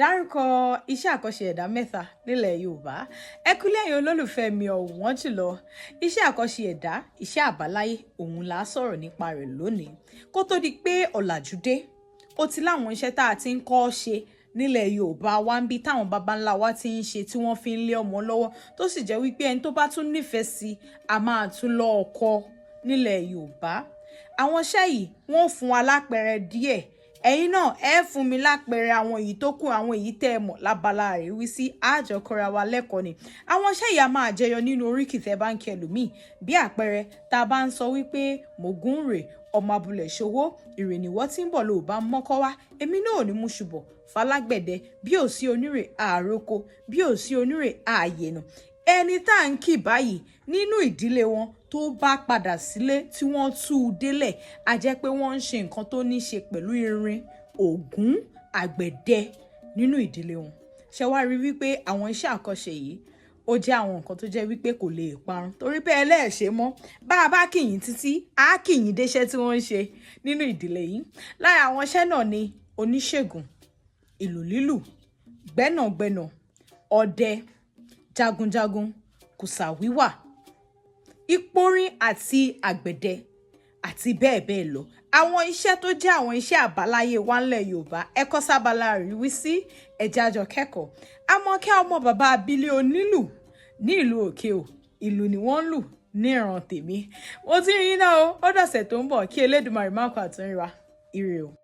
Dárúkọ iṣẹ́ àkànṣe ẹ̀dá mẹ́ta nílẹ̀ Yorùbá. Ẹ kú lẹ́yìn olólùfẹ́ mi ọ̀wọ́n jùlọ. Iṣẹ́ àkànṣe ẹ̀dá, iṣẹ́ àbáláyé, òun là á sọ̀rọ̀ nípa rẹ̀ lónìí. Kó tó di pé ọ̀làjú dé, ó ti láwọn iṣẹ́ tá a ti ń kọ́ ṣe nílẹ̀ Yorùbá wa ń bí táwọn baba ńlá wa ti ń ṣe tí wọ́n fi ń lé ọmọ lọ́wọ́ tó sì jẹ́ wípé ẹni tó bá tún nífẹ̀ẹ́ sí a máa tún lọ kọ́ nílẹ̀ Yorùbá. Àwọn iṣẹ́ yìí wọ́n fún wa lápẹẹrẹ díẹ̀. Ẹ̀yin náà ẹ fún mi lápẹẹrẹ àwọn èyí tó kù, àwọn èyí tẹ́ ẹ mọ̀ lábala rẹ̀ wí sí àjọkọ́ra wa lẹ́kọ̀ọ́ ni. Àwọn iṣẹ́ yìí a máa jẹyọ nínú oríkì tẹ́ bá ń kí ẹlòmíì. Bí àpẹẹrẹ tá a bá ń sọ wípé mògún rè ọmọ abúlé ṣòwò ìrìnìwọ́ tí ń bọ̀ ló bá mọ́kọ́ wá èmi náà ò ní mú ṣùbọ̀ falágbẹ̀dẹ bí ò sí onírè àròkọ bí ò sí onírè ààyènà. Ẹni tá à ń kì báyìí nínú ìdílé wọn tó bá padà sílé tí wọ́n tú u délẹ̀ a jẹ́ pé wọ́n ń ṣe nǹkan tó ní ṣe pẹ̀lú irin, ògún, àgbẹ̀dẹ nínú ìdílé wọn. Ṣé wá rí wípé àwọn iṣẹ́ àkànṣe yìí ó jẹ́ àwọn nǹkan tó jẹ́ wípé kò lè parun torí pé ẹlẹ́ẹ̀ṣẹ̀ mọ́ bá a bá kìyìn títí á kìyìn déṣẹ́ tí wọ́n ń ṣe nínú ìdílé yìí. Lára àwọn iṣẹ́ náà ni oníṣègùn, ìlù lílù, gbẹ́nàgbẹ́nà, ọdẹ, jagunjagun, kùsà wíwà, ìpórin àti àgbẹ̀dẹ àti bẹ́ẹ̀ bẹ́ẹ̀ lọ. Àwọn iṣẹ́ tó jẹ́ àwọn iṣẹ́ àbáláyé wa ńlẹ̀ Yorùbá ẹ kọ́ sábàlá rí wí sí ẹ̀já àjọ kẹ́kọ̀ọ́. Àmọ̀kẹ́ ọmọ bàbá abílé onílù ní ìlú òkè o, ìlú ni wọ́n ń lù ní ìran tèmi. Mo ti rí iná o, ó dọ̀sẹ̀ tó ń bọ̀ kí Elédùmarè má kó àtúnrí wa. Ire o.